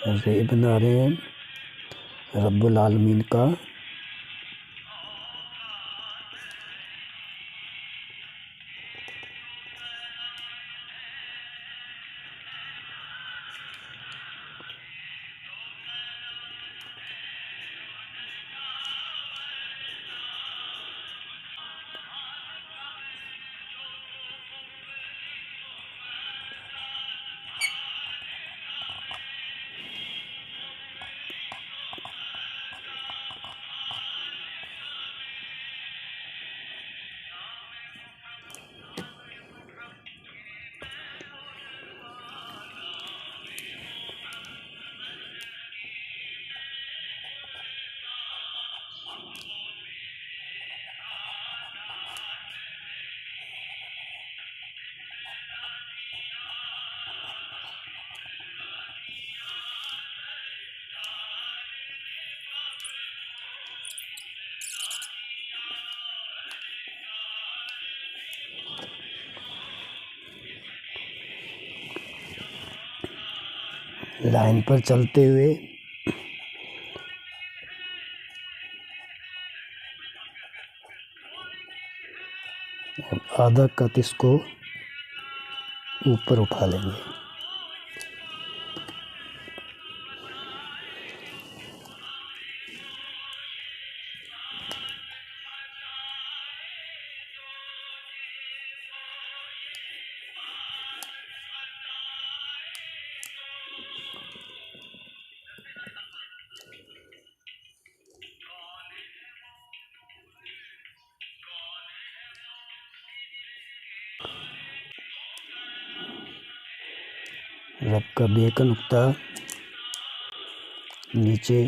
रे बना रहे हैं रब्बुल आलमीन का। लाइन पर चलते हुए आधा कत इसको ऊपर उठा लेंगे। रब का बे का नुक्ता नीचे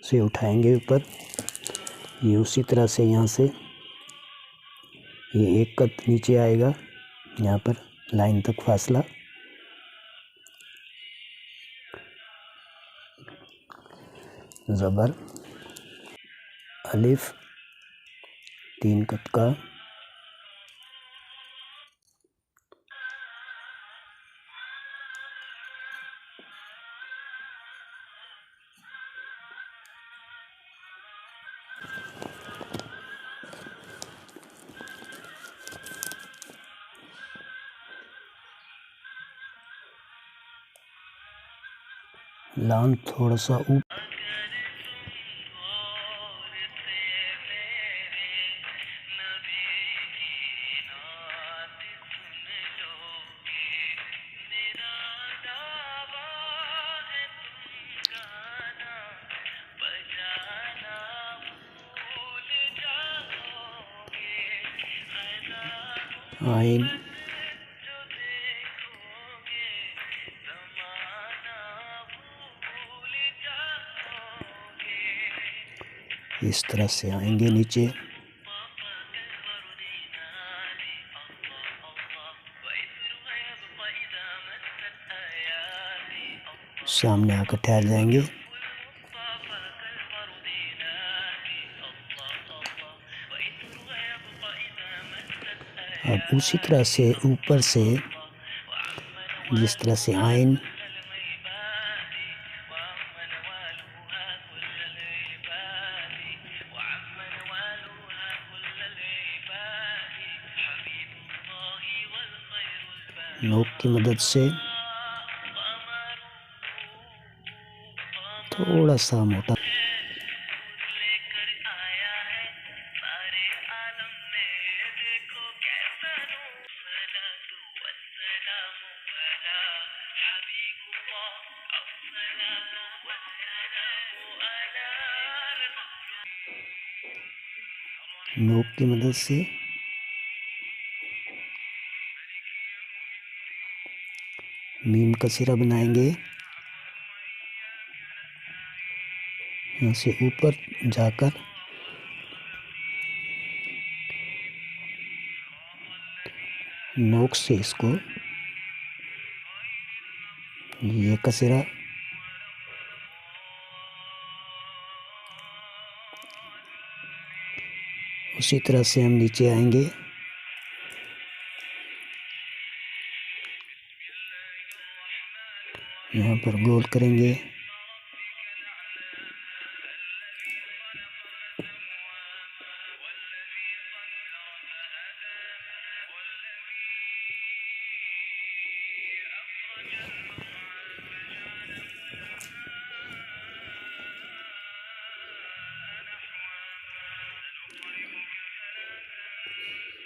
से उठाएंगे ऊपर। ये उसी तरह से यहाँ से ये एक कत नीचे आएगा, यहाँ पर लाइन तक फासला। ज़बर अलिफ 3 कत का, लाम थोड़ा सा ऊपर। आइन इस तरह से आएंगे नीचे। सामने आकर ठहर जाएंगे। अब उसी तरह से ऊपर से जिस तरह से आइन नोक की मदद से थोड़ा सा मोटा नोक की मदद से मीम का सिरा बनाएंगे। यहाँ से ऊपर जाकर नोक से इसको ये का सिरा उसी तरह से हम नीचे आएंगे। यहाँ पर गोल करेंगे।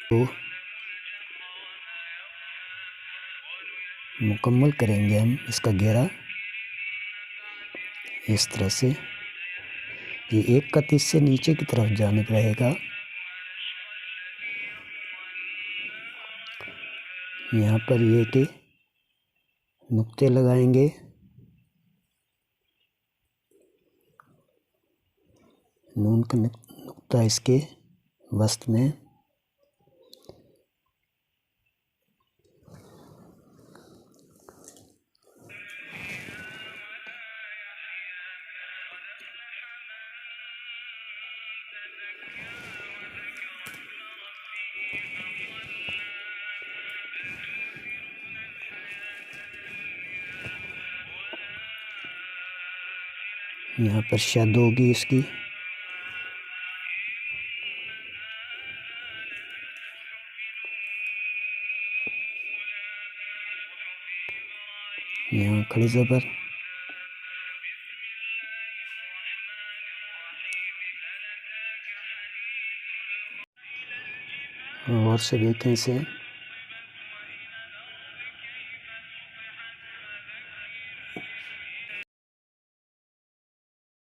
तो मुकम्मल करेंगे हम इसका घेरा इस तरह से। ये एक कत इससे नीचे की तरफ जानिब रहेगा। यहाँ पर ये के नुक्ते लगाएंगे। नून का नुक्ता इसके वस्त में। यहाँ पर शद होगी इसकी। यहाँ खड़ी ज़बर। और से देखें इसे।